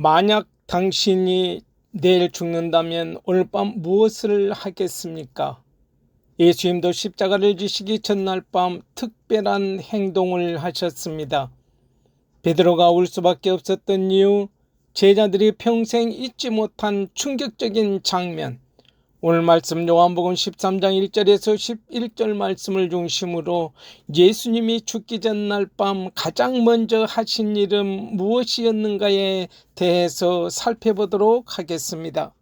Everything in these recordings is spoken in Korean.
만약 당신이 내일 죽는다면 오늘 밤 무엇을 하겠습니까? 예수님도 십자가를 지시기 전날 밤 특별한 행동을 하셨습니다. 베드로가 울 수밖에 없었던 이유, 제자들이 평생 잊지 못한 충격적인 장면. 오늘 말씀 요한복음 13장 1절에서 11절 말씀을 중심으로 예수님이 죽기 전날 밤 가장 먼저 하신 일은 무엇이었는가에 대해서 살펴보도록 하겠습니다.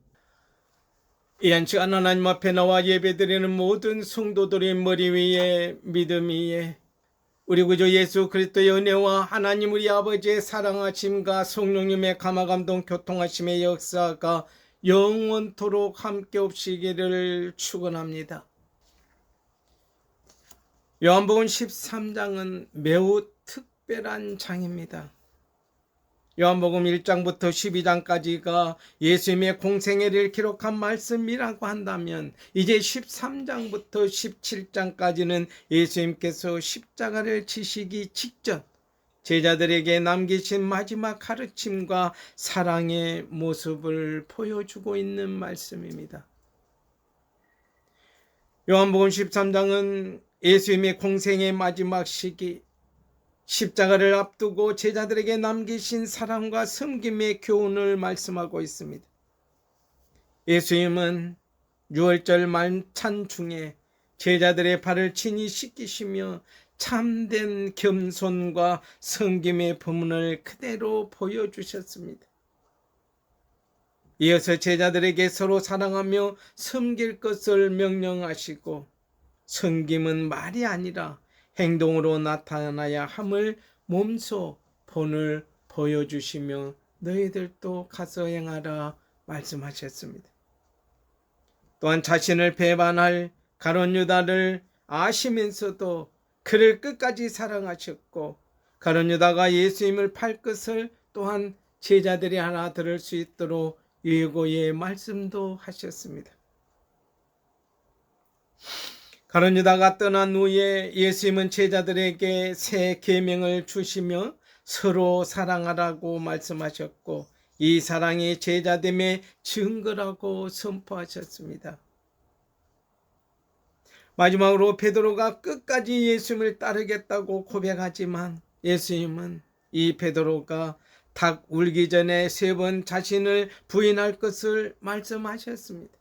이 시간 하나님 앞에 나와 예배드리는 모든 성도들의 머리 위에 믿음 위에 우리 구주 예수 그리스도의 은혜와 하나님 우리 아버지의 사랑하심과 성령님의 감화감동 교통하심의 역사가 영원토록 함께 없으기를 축원합니다. 요한복음 13장은 매우 특별한 장입니다. 요한복음 1장부터 12장까지가 예수님의 공생애를 기록한 말씀이라고 한다면 이제 13장부터 17장까지는 예수님께서 십자가를 지시기 직전 제자들에게 남기신 마지막 가르침과 사랑의 모습을 보여주고 있는 말씀입니다. 요한복음 13장은 예수님의 공생의 마지막 시기, 십자가를 앞두고 제자들에게 남기신 사랑과 섬김의 교훈을 말씀하고 있습니다. 예수님은 유월절 만찬 중에 제자들의 발을 친히 씻기시며 참된 겸손과 섬김의 본문을 그대로 보여주셨습니다. 이어서 제자들에게 서로 사랑하며 섬길 것을 명령하시고 섬김은 말이 아니라 행동으로 나타나야 함을 몸소 본을 보여주시며 너희들도 가서 행하라 말씀하셨습니다. 또한 자신을 배반할 가룟 유다를 아시면서도 그를 끝까지 사랑하셨고 가룟 유다가 예수님을 팔 것을 또한 제자들이 알아들을 수 있도록 예고의 말씀도 하셨습니다. 가룟 유다가 떠난 후에 예수님은 제자들에게 새 계명을 주시며 서로 사랑하라고 말씀하셨고 이 사랑이 제자됨의 증거라고 선포하셨습니다. 마지막으로 베드로가 끝까지 예수님을 따르겠다고 고백하지만 예수님은 이 베드로가 닭 울기 전에 3번 자신을 부인할 것을 말씀하셨습니다.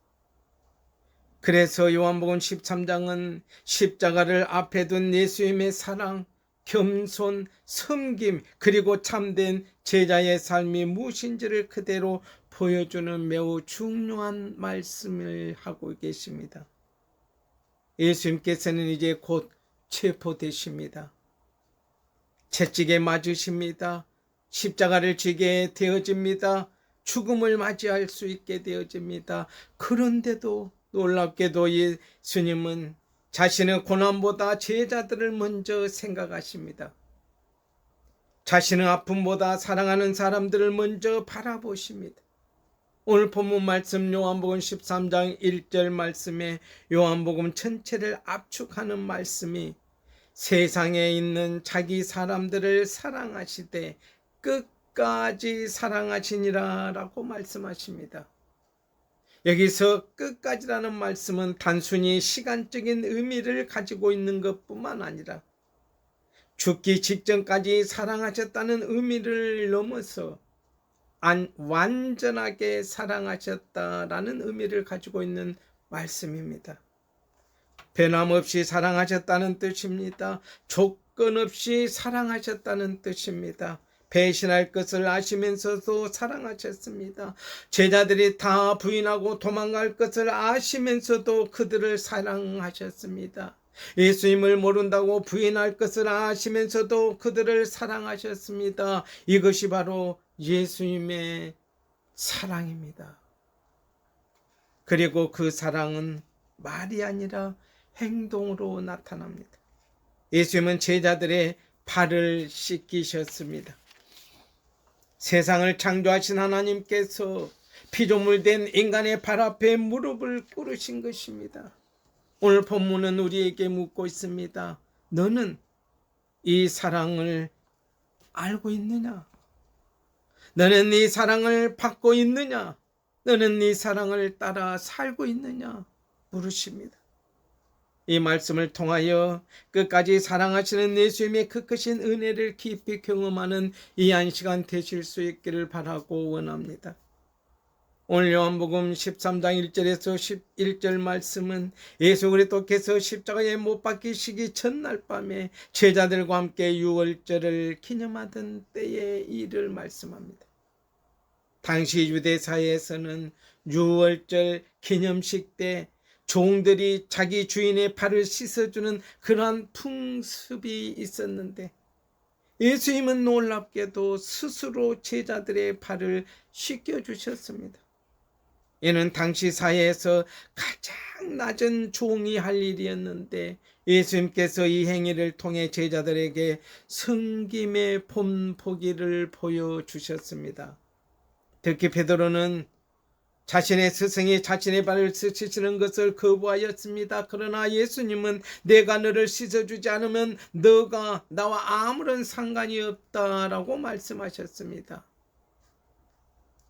그래서 요한복음 13장은 십자가를 앞에 둔 예수님의 사랑, 겸손, 섬김 그리고 참된 제자의 삶이 무엇인지를 그대로 보여주는 매우 중요한 말씀을 하고 계십니다. 예수님께서는 이제 곧 체포되십니다. 채찍에 맞으십니다. 십자가를 지게 되어집니다. 죽음을 맞이할 수 있게 되어집니다. 그런데도 놀랍게도 예수님은 자신의 고난보다 제자들을 먼저 생각하십니다. 자신의 아픔보다 사랑하는 사람들을 먼저 바라보십니다. 오늘 본문 말씀 요한복음 13장 1절 말씀에 요한복음 전체를 압축하는 말씀이 세상에 있는 자기 사람들을 사랑하시되 끝까지 사랑하시니라 라고 말씀하십니다. 여기서 끝까지라는 말씀은 단순히 시간적인 의미를 가지고 있는 것뿐만 아니라 죽기 직전까지 사랑하셨다는 의미를 넘어서 완전하게 사랑하셨다라는 의미를 가지고 있는 말씀입니다. 변함없이 사랑하셨다는 뜻입니다. 조건 없이 사랑하셨다는 뜻입니다. 배신할 것을 아시면서도 사랑하셨습니다. 제자들이 다 부인하고 도망갈 것을 아시면서도 그들을 사랑하셨습니다. 예수님을 모른다고 부인할 것을 아시면서도 그들을 사랑하셨습니다. 이것이 바로 예수님의 사랑입니다. 그리고 그 사랑은 말이 아니라 행동으로 나타납니다. 예수님은 제자들의 발을 씻기셨습니다. 세상을 창조하신 하나님께서 피조물 된 인간의 발 앞에 무릎을 꿇으신 것입니다. 오늘 본문은 우리에게 묻고 있습니다. 너는 이 사랑을 알고 있느냐? 너는 네 사랑을 받고 있느냐? 너는 네 사랑을 따라 살고 있느냐? 물으십니다. 이 말씀을 통하여 끝까지 사랑하시는 예수님의 그 크신 은혜를 깊이 경험하는 이 한 시간 되실 수 있기를 바라고 원합니다. 오늘 요한복음 13장 1절에서 11절 말씀은 예수 그리스도께서 십자가에 못 박히시기 전날 밤에 제자들과 함께 유월절을 기념하던 때의 일을 말씀합니다. 당시 유대 사회에서는 유월절 기념식 때 종들이 자기 주인의 발을 씻어주는 그러한 풍습이 있었는데 예수님은 놀랍게도 스스로 제자들의 발을 씻겨주셨습니다. 이는 당시 사회에서 가장 낮은 종이 할 일이었는데 예수님께서 이 행위를 통해 제자들에게 섬김의 본보기를 보여주셨습니다. 특히 베드로는 자신의 스승이 자신의 발을 씻으시는 것을 거부하였습니다. 그러나 예수님은 내가 너를 씻어주지 않으면 너가 나와 아무런 상관이 없다라고 말씀하셨습니다.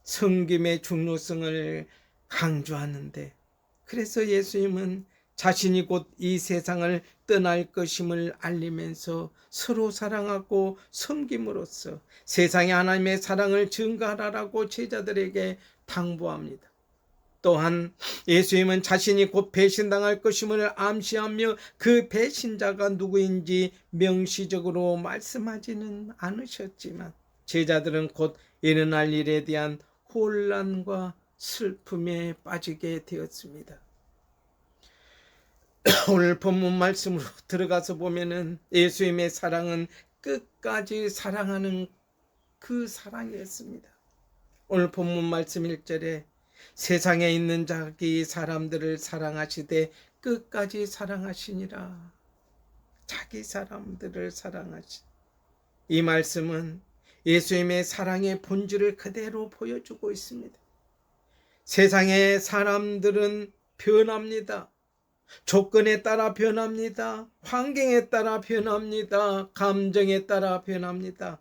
섬김의 중요성을 강조하는데 그래서 예수님은 자신이 곧 이 세상을 떠날 것임을 알리면서 서로 사랑하고 섬김으로써 세상에 하나님의 사랑을 증가하라고 제자들에게 당부합니다. 또한 예수님은 자신이 곧 배신당할 것임을 암시하며 그 배신자가 누구인지 명시적으로 말씀하지는 않으셨지만 제자들은 곧 일어날 일에 대한 혼란과 슬픔에 빠지게 되었습니다. 오늘 본문 말씀으로 들어가서 보면은 예수님의 사랑은 끝까지 사랑하는 그 사랑이었습니다. 오늘 본문 말씀 1절에 세상에 있는 자기 사람들을 사랑하시되 끝까지 사랑하시니라. 자기 사람들을 사랑하시. 이 말씀은 예수님의 사랑의 본질을 그대로 보여주고 있습니다. 세상의 사람들은 변합니다. 조건에 따라 변합니다. 환경에 따라 변합니다. 감정에 따라 변합니다.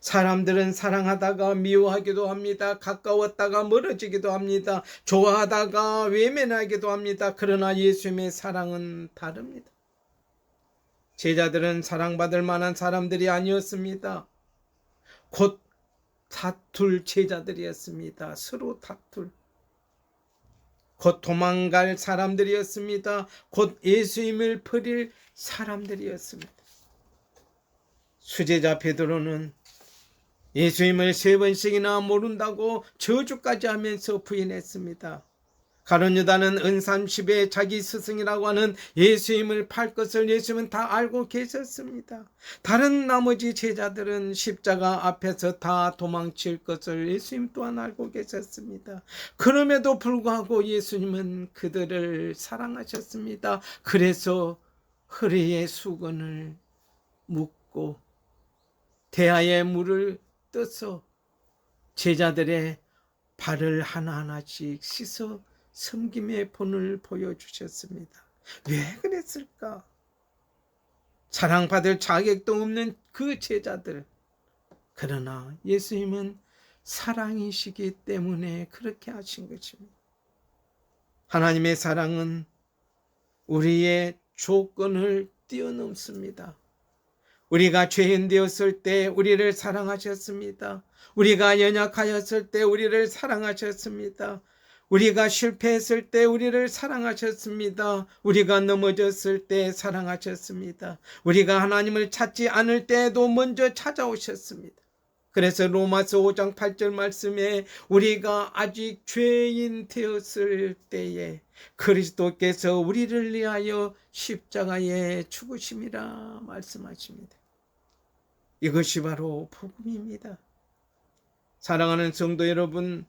사람들은 사랑하다가 미워하기도 합니다. 가까웠다가 멀어지기도 합니다. 좋아하다가 외면하기도 합니다. 그러나 예수님의 사랑은 다릅니다. 제자들은 사랑받을 만한 사람들이 아니었습니다. 곧 다툴 제자들이었습니다. 서로 다툴. 곧 도망갈 사람들이었습니다. 곧 예수님을 버릴 사람들이었습니다. 수제자 베드로는 예수님을 3번씩이나 모른다고 저주까지 하면서 부인했습니다. 가룟 유다는 은삼십에 자기 스승이라고 하는 예수님을 팔 것을 예수님은 다 알고 계셨습니다. 다른 나머지 제자들은 십자가 앞에서 다 도망칠 것을 예수님 또한 알고 계셨습니다. 그럼에도 불구하고 예수님은 그들을 사랑하셨습니다. 그래서 허리에 수건을 묶고 대야에 물을 떠서 제자들의 발을 하나하나씩 씻어 섬김의 본을 보여주셨습니다. 왜 그랬을까? 사랑받을 자격도 없는 그 제자들. 그러나 예수님은 사랑이시기 때문에 그렇게 하신 것입니다. 하나님의 사랑은 우리의 조건을 뛰어넘습니다. 우리가 죄인 되었을 때 우리를 사랑하셨습니다. 우리가 연약하였을 때 우리를 사랑하셨습니다. 우리가 실패했을 때 우리를 사랑하셨습니다. 우리가 넘어졌을 때 사랑하셨습니다. 우리가 하나님을 찾지 않을 때에도 먼저 찾아오셨습니다. 그래서 로마서 5장 8절 말씀에 우리가 아직 죄인 되었을 때에 그리스도께서 우리를 위하여 십자가에 죽으심이라 말씀하십니다. 이것이 바로 복음입니다. 사랑하는 성도 여러분,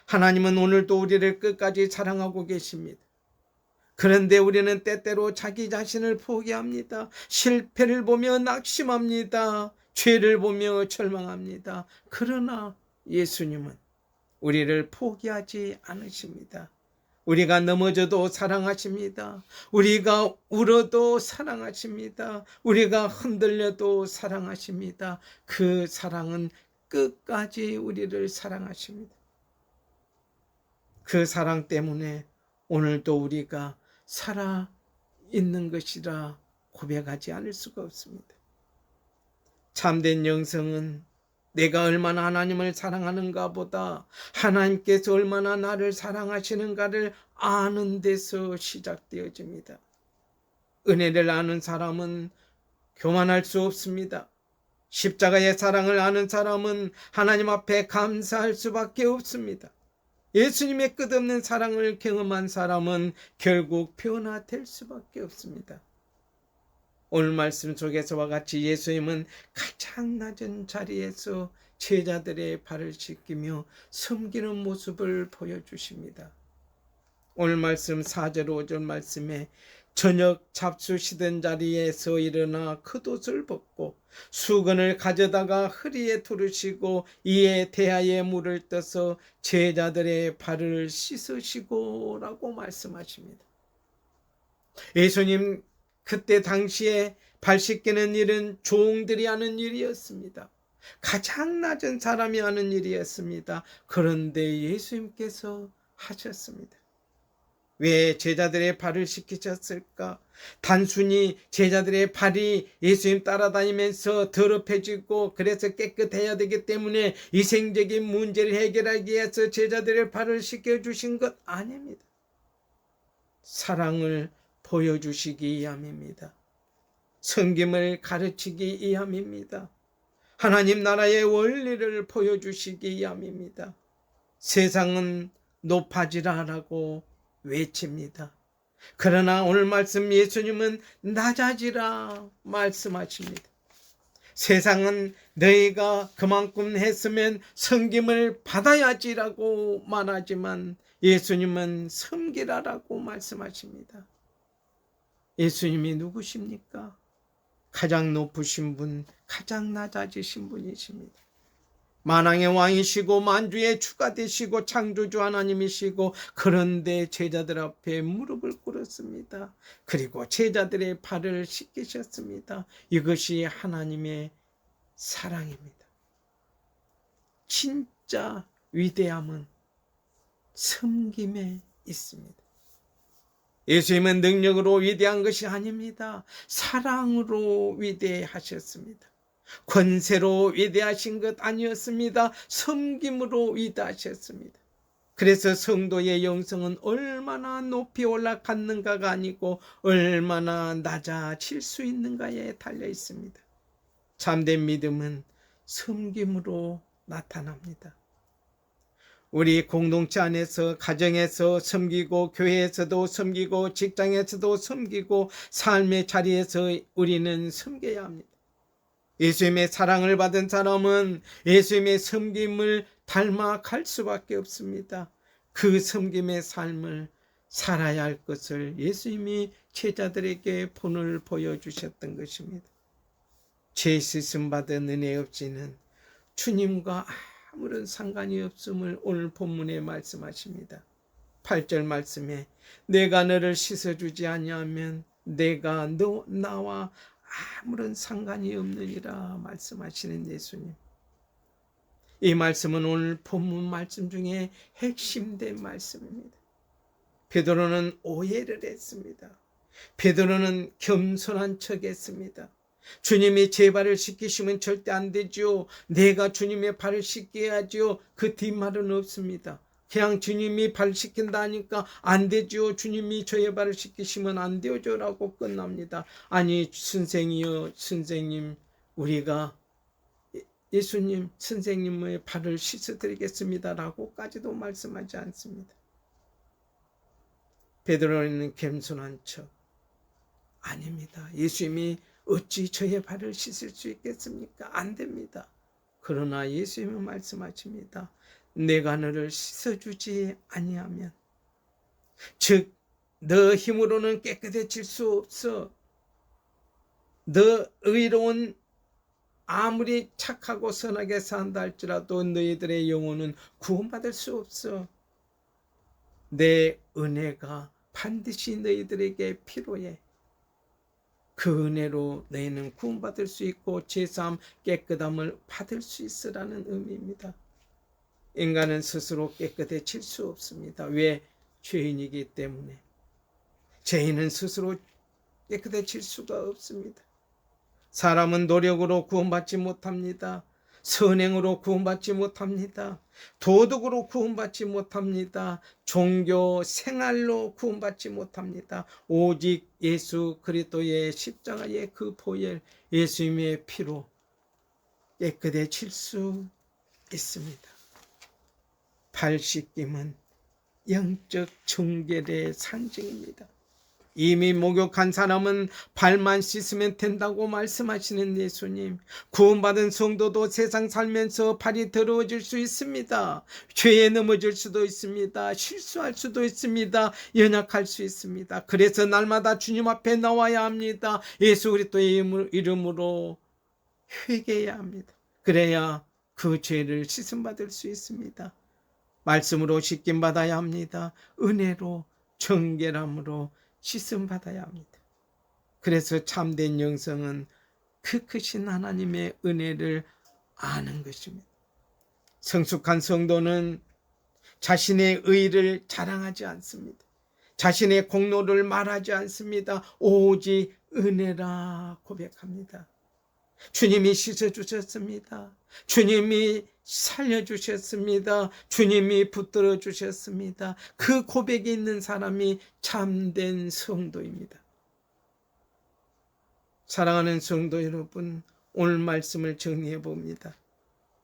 하나님은 오늘도 우리를 끝까지 사랑하고 계십니다. 그런데 우리는 때때로 자기 자신을 포기합니다. 실패를 보며 낙심합니다. 죄를 보며 절망합니다. 그러나 예수님은 우리를 포기하지 않으십니다. 우리가 넘어져도 사랑하십니다. 우리가 울어도 사랑하십니다. 우리가 흔들려도 사랑하십니다. 그 사랑은 끝까지 우리를 사랑하십니다. 그 사랑 때문에 오늘도 우리가 살아 있는 것이라 고백하지 않을 수가 없습니다. 참된 영성은 내가 얼마나 하나님을 사랑하는가 보다 하나님께서 얼마나 나를 사랑하시는가를 아는 데서 시작되어집니다. 은혜를 아는 사람은 교만할 수 없습니다. 십자가의 사랑을 아는 사람은 하나님 앞에 감사할 수밖에 없습니다. 예수님의 끝없는 사랑을 경험한 사람은 결국 변화될 수밖에 없습니다. 오늘 말씀 속에서와 같이 예수님은 가장 낮은 자리에서 제자들의 발을 씻기며 섬기는 모습을 보여주십니다. 오늘 말씀 4절 5절 말씀에 저녁 잡수시던 자리에서 일어나 겉옷을 벗고 수건을 가져다가 허리에 두르시고 이에 대야에 물을 떠서 제자들의 발을 씻으시고 라고 말씀하십니다. 예수님 그때 당시에 발 씻기는 일은 종들이 하는 일이었습니다. 가장 낮은 사람이 하는 일이었습니다. 그런데 예수님께서 하셨습니다. 왜 제자들의 발을 씻기셨을까? 단순히 제자들의 발이 예수님 따라다니면서 더럽혀지고 그래서 깨끗해야 되기 때문에 위생적인 문제를 해결하기 위해서 제자들의 발을 씻겨주신 것 아닙니다. 사랑을 보여주시기 위함입니다. 섬김을 가르치기 위함입니다. 하나님 나라의 원리를 보여주시기 위함입니다. 세상은 높아지라라고 외칩니다. 그러나 오늘 말씀 예수님은 낮아지라 말씀하십니다. 세상은 너희가 그만큼 했으면 섬김을 받아야지라고 말하지만 예수님은 섬기라라고 말씀하십니다. 예수님이 누구십니까? 가장 높으신 분, 가장 낮아지신 분이십니다. 만왕의 왕이시고 만주의 주가 되시고 창조주 하나님이시고 그런데 제자들 앞에 무릎을 꿇었습니다. 그리고 제자들의 발을 씻기셨습니다. 이것이 하나님의 사랑입니다. 진짜 위대함은 섬김에 있습니다. 예수님은 능력으로 위대한 것이 아닙니다. 사랑으로 위대하셨습니다. 권세로 위대하신 것 아니었습니다. 섬김으로 위대하셨습니다. 그래서 성도의 영성은 얼마나 높이 올라갔는가가 아니고 얼마나 낮아질 수 있는가에 달려 있습니다. 참된 믿음은 섬김으로 나타납니다. 우리 공동체 안에서 가정에서 섬기고 교회에서도 섬기고 직장에서도 섬기고 삶의 자리에서 우리는 섬겨야 합니다. 예수님의 사랑을 받은 사람은 예수님의 섬김을 닮아갈 수밖에 없습니다. 그 섬김의 삶을 살아야 할 것을 예수님이 제자들에게 본을 보여주셨던 것입니다. 죄 씻음 받은 은혜 없이는 주님과 아무런 상관이 없음을 오늘 본문에 말씀하십니다. 8절 말씀에 내가 너를 씻어주지 아니하면 내가 나와 아무런 상관이 없느니라 말씀하시는 예수님. 이 말씀은 오늘 본문 말씀 중에 핵심된 말씀입니다. 베드로는 오해를 했습니다. 베드로는 겸손한 척했습니다. 주님이 제 발을 씻기시면 절대 안 되죠. 내가 주님의 발을 씻겨야죠. 그 뒷말은 없습니다. 그냥 주님이 발 씻긴다 하니까 안 되죠. 주님이 저의 발을 씻기시면 안 되죠 라고 끝납니다. 아니 선생이요 선생님, 우리가 예수님 선생님의 발을 씻어드리겠습니다 라고까지도 말씀하지 않습니다. 베드로는 겸손한 척 아닙니다. 예수님이 어찌 저의 발을 씻을 수 있겠습니까? 안 됩니다. 그러나 예수님은 말씀하십니다. 내가 너를 씻어주지 아니하면, 즉 너 힘으로는 깨끗해질 수 없어. 너 의로운 아무리 착하고 선하게 산다 할지라도 너희들의 영혼은 구원받을 수 없어. 내 은혜가 반드시 너희들에게 필요해. 그 은혜로 너희는 구원받을 수 있고 제사함 깨끗함을 받을 수 있으라는 의미입니다. 인간은 스스로 깨끗해질 수 없습니다. 왜? 죄인이기 때문에. 죄인은 스스로 깨끗해질 수가 없습니다. 사람은 노력으로 구원받지 못합니다. 선행으로 구원받지 못합니다. 도덕으로 구원받지 못합니다. 종교 생활로 구원받지 못합니다. 오직 예수 그리스도의 십자가의 그 보혈, 예수님의 피로 깨끗해질 수 있습니다. 발 씻김은 영적 정결의 상징입니다. 이미 목욕한 사람은 발만 씻으면 된다고 말씀하시는 예수님, 구원받은 성도도 세상 살면서 발이 더러워질 수 있습니다. 죄에 넘어질 수도 있습니다. 실수할 수도 있습니다. 연약할 수 있습니다. 그래서 날마다 주님 앞에 나와야 합니다. 예수 그리스도의 이름으로 회개해야 합니다. 그래야 그 죄를 씻음받을 수 있습니다. 말씀으로 씻김 받아야 합니다. 은혜로 정결함으로 씻음 받아야 합니다. 그래서 참된 영성은 그 크신 하나님의 은혜를 아는 것입니다. 성숙한 성도는 자신의 의를 자랑하지 않습니다. 자신의 공로를 말하지 않습니다. 오직 은혜라 고백합니다. 주님이 씻어주셨습니다. 주님이 살려주셨습니다. 주님이 붙들어 주셨습니다. 그 고백이 있는 사람이 참된 성도입니다. 사랑하는 성도 여러분, 오늘 말씀을 정리해 봅니다.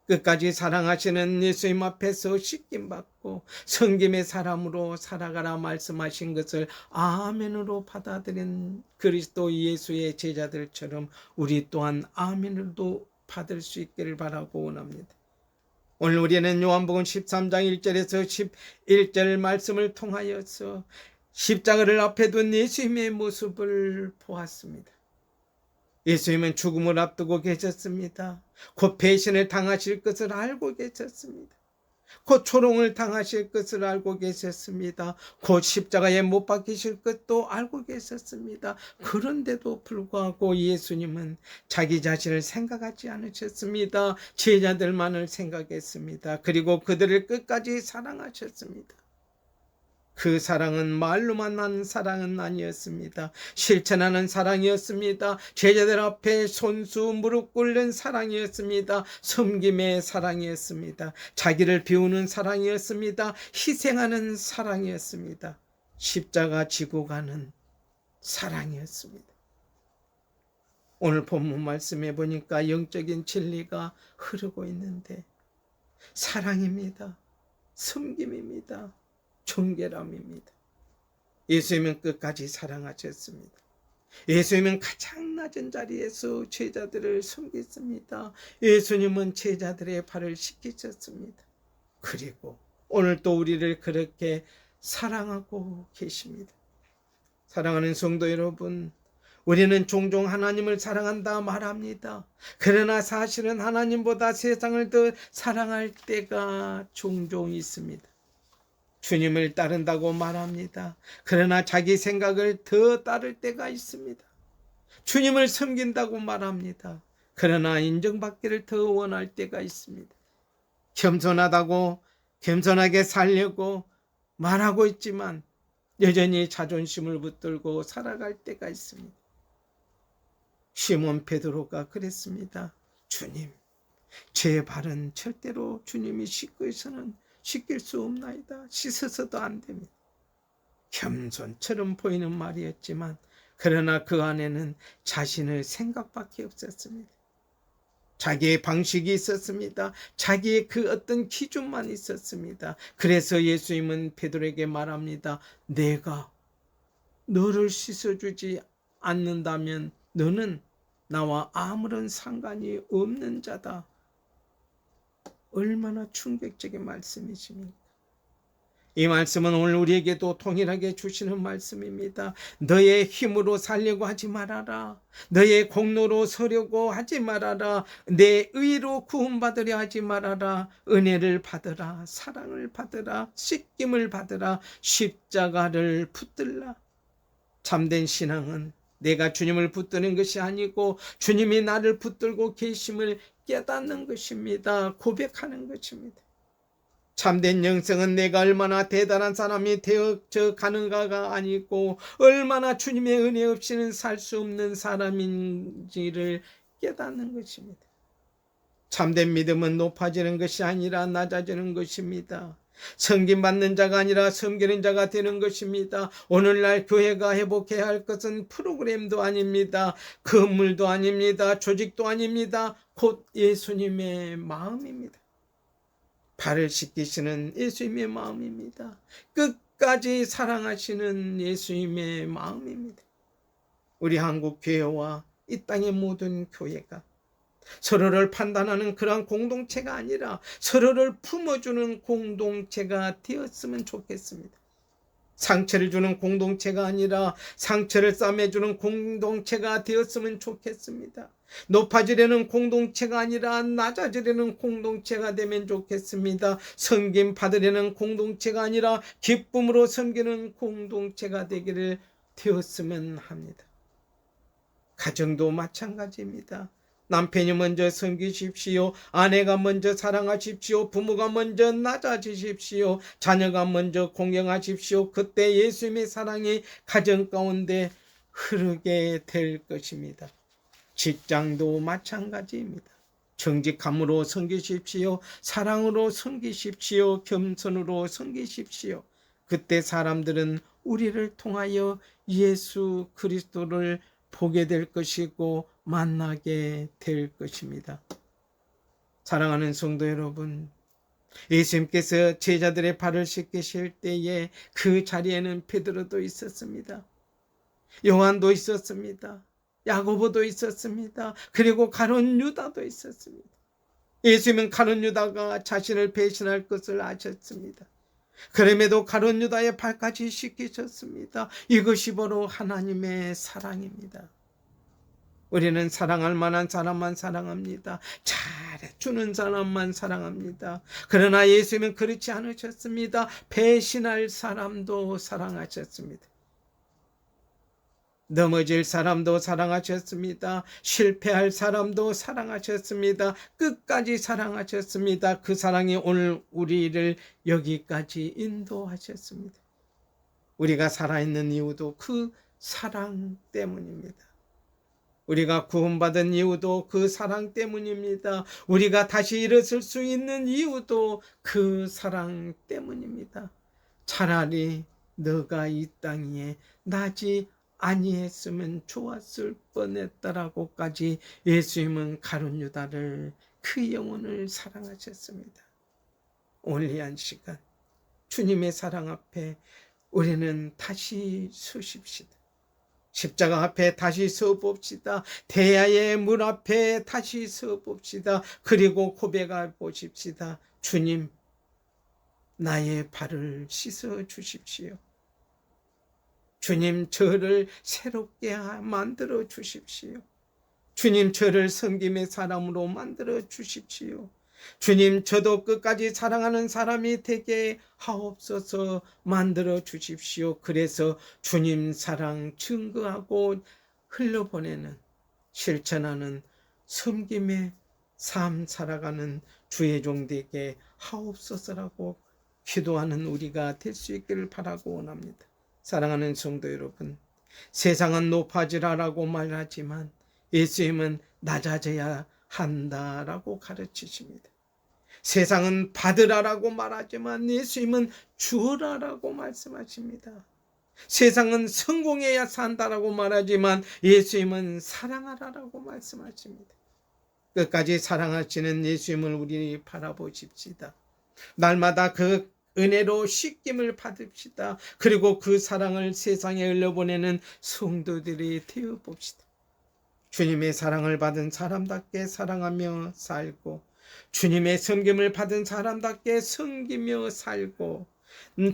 끝까지 사랑하시는 예수님 앞에서 씻김받고 성김의 사람으로 살아가라 말씀하신 것을 아멘으로 받아들인 그리스도 예수의 제자들처럼 우리 또한 아멘으로 받을 수 있기를 바라고 원합니다. 오늘 우리는 요한복음 13장 1절에서 11절 말씀을 통하여서 십자가를 앞에 둔 예수님의 모습을 보았습니다. 예수님은 죽음을 앞두고 계셨습니다. 곧 배신을 당하실 것을 알고 계셨습니다. 곧 조롱을 당하실 것을 알고 계셨습니다. 곧 십자가에 못 박히실 것도 알고 계셨습니다. 그런데도 불구하고 예수님은 자기 자신을 생각하지 않으셨습니다. 제자들만을 생각했습니다. 그리고 그들을 끝까지 사랑하셨습니다. 그 사랑은 말로만 하는 사랑은 아니었습니다. 실천하는 사랑이었습니다. 제자들 앞에 손수 무릎 꿇는 사랑이었습니다. 섬김의 사랑이었습니다. 자기를 비우는 사랑이었습니다. 희생하는 사랑이었습니다. 십자가 지고 가는 사랑이었습니다. 오늘 본문 말씀해 보니까 영적인 진리가 흐르고 있는데 사랑입니다. 섬김입니다. 정결함입니다. 예수님은 끝까지 사랑하셨습니다. 예수님은 가장 낮은 자리에서 제자들을 섬겼습니다. 예수님은 제자들의 발을 씻기셨습니다. 그리고 오늘 또 우리를 그렇게 사랑하고 계십니다. 사랑하는 성도 여러분, 우리는 종종 하나님을 사랑한다 말합니다. 그러나 사실은 하나님보다 세상을 더 사랑할 때가 종종 있습니다. 주님을 따른다고 말합니다. 그러나 자기 생각을 더 따를 때가 있습니다. 주님을 섬긴다고 말합니다. 그러나 인정받기를 더 원할 때가 있습니다. 겸손하다고 겸손하게 살려고 말하고 있지만 여전히 자존심을 붙들고 살아갈 때가 있습니다. 시몬 베드로가 그랬습니다. 주님, 제 발은 절대로 주님이 씻고 있어는 씻길 수 없나이다. 씻어서도 안 됩니다. 겸손처럼 보이는 말이었지만 그러나 그 안에는 자신의 생각밖에 없었습니다. 자기의 방식이 있었습니다. 자기의 그 어떤 기준만 있었습니다. 그래서 예수님은 베드로에게 말합니다. 내가 너를 씻어주지 않는다면 너는 나와 아무런 상관이 없는 자다. 얼마나 충격적인 말씀이십니까? 이 말씀은 오늘 우리에게도 동일하게 주시는 말씀입니다. 너의 힘으로 살려고 하지 말아라. 너의 공로로 서려고 하지 말아라. 내 의로 구원받으려 하지 말아라. 은혜를 받으라. 사랑을 받으라. 씻김을 받으라. 십자가를 붙들라. 참된 신앙은 내가 주님을 붙드는 것이 아니고 주님이 나를 붙들고 계심을 깨닫는 것입니다. 고백하는 것입니다. 참된 영성은 내가 얼마나 대단한 사람이 되어져 가는가가 아니고 얼마나 주님의 은혜 없이는 살 수 없는 사람인지를 깨닫는 것입니다. 참된 믿음은 높아지는 것이 아니라 낮아지는 것입니다. 섬김받는 자가 아니라 섬기는 자가 되는 것입니다. 오늘날 교회가 회복해야 할 것은 프로그램도 아닙니다. 건물도 아닙니다. 조직도 아닙니다. 곧 예수님의 마음입니다. 발을 씻기시는 예수님의 마음입니다. 끝까지 사랑하시는 예수님의 마음입니다. 우리 한국 교회와 이 땅의 모든 교회가 서로를 판단하는 그러한 공동체가 아니라 서로를 품어주는 공동체가 되었으면 좋겠습니다. 상처를 주는 공동체가 아니라 상처를 싸매주는 공동체가 되었으면 좋겠습니다. 높아지려는 공동체가 아니라 낮아지려는 공동체가 되면 좋겠습니다. 섬김 받으려는 공동체가 아니라 기쁨으로 섬기는 공동체가 되기를 되었으면 합니다. 가정도 마찬가지입니다. 남편이 먼저 섬기십시오. 아내가 먼저 사랑하십시오. 부모가 먼저 낮아지십시오. 자녀가 먼저 공경하십시오. 그때 예수님의 사랑이 가정 가운데 흐르게 될 것입니다. 직장도 마찬가지입니다. 정직함으로 섬기십시오. 사랑으로 섬기십시오. 겸손으로 섬기십시오. 그때 사람들은 우리를 통하여 예수 그리스도를 보게 될 것이고 만나게 될 것입니다. 사랑하는 성도 여러분, 예수님께서 제자들의 발을 씻기실 때에 그 자리에는 베드로도 있었습니다. 요한도 있었습니다. 야고보도 있었습니다. 그리고 가룟 유다도 있었습니다. 예수님은 가룟 유다가 자신을 배신할 것을 아셨습니다. 그럼에도 가룟 유다의 발까지 씻기셨습니다. 이것이 바로 하나님의 사랑입니다. 우리는 사랑할 만한 사람만 사랑합니다. 잘해주는 사람만 사랑합니다. 그러나 예수님은 그렇지 않으셨습니다. 배신할 사람도 사랑하셨습니다. 넘어질 사람도 사랑하셨습니다. 실패할 사람도 사랑하셨습니다. 끝까지 사랑하셨습니다. 그 사랑이 오늘 우리를 여기까지 인도하셨습니다. 우리가 살아있는 이유도 그 사랑 때문입니다. 우리가 구원받은 이유도 그 사랑 때문입니다. 우리가 다시 일어설 수 있는 이유도 그 사랑 때문입니다. 차라리 너가 이 땅 위에 나지 아니했으면 좋았을 뻔했다라고까지 예수님은 가룟 유다를 그 영혼을 사랑하셨습니다. 오늘 이 한 시간 주님의 사랑 앞에 우리는 다시 서십시다. 십자가 앞에 다시 서봅시다. 대야의 문 앞에 다시 서봅시다. 그리고 고백해 보십시다. 주님, 나의 발을 씻어 주십시오. 주님, 저를 새롭게 만들어 주십시오. 주님, 저를 섬김의 사람으로 만들어 주십시오. 주님, 저도 끝까지 사랑하는 사람이 되게 하옵소서 만들어 주십시오. 그래서 주님 사랑 증거하고 흘려보내는, 실천하는 섬김의 삶 살아가는 주의 종 되게 하옵소서라고 기도하는 우리가 될 수 있기를 바라고 원합니다. 사랑하는 성도 여러분, 세상은 높아지라라고 말하지만 예수님은 낮아져야 한다라고 가르치십니다. 세상은 받으라라고 말하지만 예수님은 주어라라고 말씀하십니다. 세상은 성공해야 산다라고 말하지만 예수님은 사랑하라라고 말씀하십니다. 끝까지 사랑하시는 예수님을 우리 바라보십시다. 날마다 그 은혜로 씻김을 받읍시다. 그리고 그 사랑을 세상에 흘려보내는 성도들이 되어봅시다. 주님의 사랑을 받은 사람답게 사랑하며 살고, 주님의 섬김을 받은 사람답게 섬기며 살고,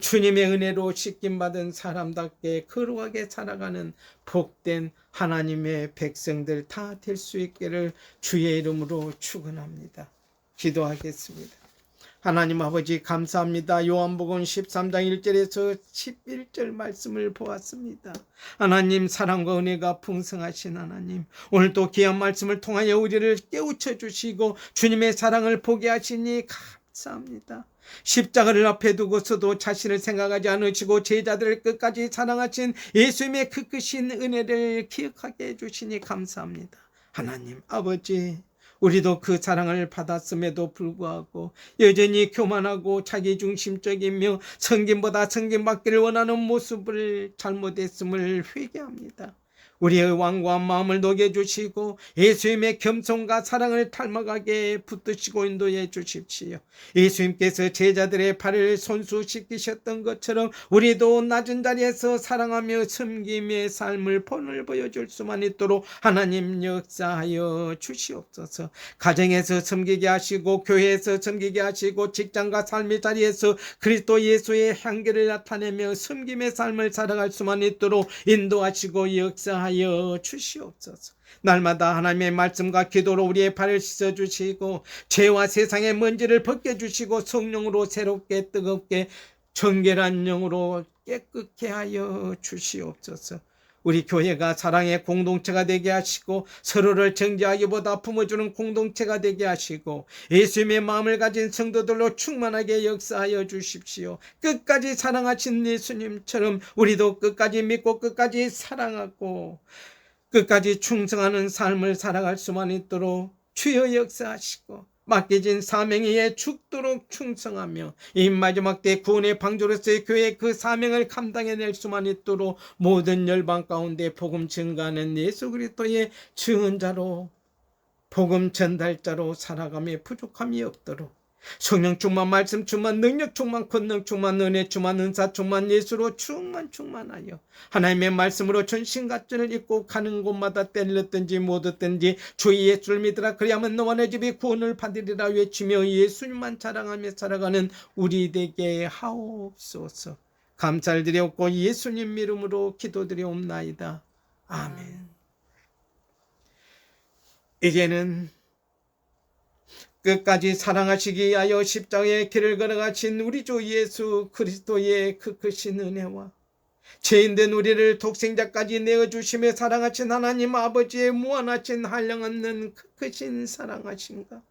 주님의 은혜로 씻김 받은 사람답게 거룩하게 살아가는 복된 하나님의 백성들 다 될 수 있기를 주의 이름으로 축원합니다. 기도하겠습니다. 하나님 아버지 감사합니다. 요한복음 13장 1절에서 11절 말씀을 보았습니다. 하나님 사랑과 은혜가 풍성하신 하나님, 오늘도 귀한 말씀을 통하여 우리를 깨우쳐 주시고 주님의 사랑을 보게 하시니 감사합니다. 십자가를 앞에 두고서도 자신을 생각하지 않으시고 제자들을 끝까지 사랑하신 예수님의 그 크신 은혜를 기억하게 해주시니 감사합니다. 하나님 아버지, 우리도 그 사랑을 받았음에도 불구하고 여전히 교만하고 자기중심적이며 성김보다 성김받기를 원하는 모습을 잘못했음을 회개합니다. 우리의 완고한 마음을 녹여주시고 예수님의 겸손과 사랑을 닮아가게 붙드시고 인도해 주십시오. 예수님께서 제자들의 발을 손수시키셨던 것처럼 우리도 낮은 자리에서 사랑하며 섬김의 삶을 본을 보여줄 수만 있도록 하나님 역사하여 주시옵소서. 가정에서 섬기게 하시고 교회에서 섬기게 하시고 직장과 삶의 자리에서 그리스도 예수의 향기를 나타내며 섬김의 삶을 살아갈 수만 있도록 인도하시고 역사하여 주시옵소서. 날마다 하나님의 말씀과 기도로 우리의 발을 씻어주시고 죄와 세상의 먼지를 벗겨주시고 성령으로 새롭게 뜨겁게 정결한 영으로 깨끗게 하여 주시옵소서. 우리 교회가 사랑의 공동체가 되게 하시고 서로를 정죄하기보다 품어주는 공동체가 되게 하시고 예수님의 마음을 가진 성도들로 충만하게 역사하여 주십시오. 끝까지 사랑하신 예수님처럼 우리도 끝까지 믿고 끝까지 사랑하고 끝까지 충성하는 삶을 살아갈 수만 있도록 주여 역사하시고 맡겨진 사명에 죽도록 충성하며 이 마지막 때 구원의 방주로서의 교회의 그 사명을 감당해낼 수만 있도록 모든 열방 가운데 복음 증가하는 예수 그리스도의 증언자로 복음 전달자로 살아가며 부족함이 없도록 성령 충만, 말씀 충만, 능력 충만, 권능 충만, 은혜 충만, 은사 충만, 예수로 충만하여 하나님의 말씀으로 전신갑주를 입고 가는 곳마다 때렸든지 못 얻든지 주 예수를 믿으라 그리하면 너와 내 집이 구원을 받으리라 외치며 예수님만 자랑하며 살아가는 우리 되게 하옵소서. 감사를 드렸고 예수님 이름으로 기도드리옵나이다. 아멘. 이제는 끝까지 사랑하시기 위하여 십자가의 길을 걸어가신 우리 주 예수 그리스도의 그 크신 은혜와 죄인된 우리를 독생자까지 내어주시며 사랑하신 하나님 아버지의 무한하신 한량없는 그 크신 사랑하신가,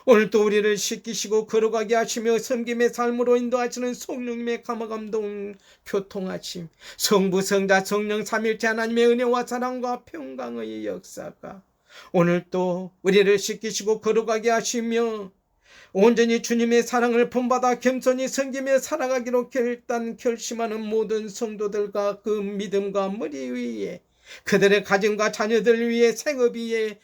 오늘도 우리를 씻기시고 걸어가게 하시며 섬김의 삶으로 인도하시는 성령님의 감화감동 교통하심, 성부 성자 성령 삼일체 하나님의 은혜와 사랑과 평강의 역사가 오늘도 우리를 씻기시고 걸어가게 하시며 온전히 주님의 사랑을 본받아 겸손히 섬기며 살아가기로 결심하는 모든 성도들과 그 믿음과 머리 위에 그들의 가정과 자녀들 위에 생업 위에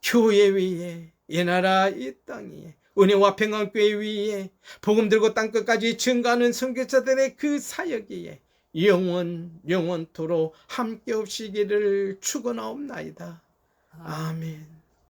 교회 위에 이 나라 이 땅 위에 은혜와 평안교회 위에 복음 들고 땅끝까지 증가하는 선교사들의 그 사역 위에 영원토록 함께 없이기를 축원하옵나이다. 아멘.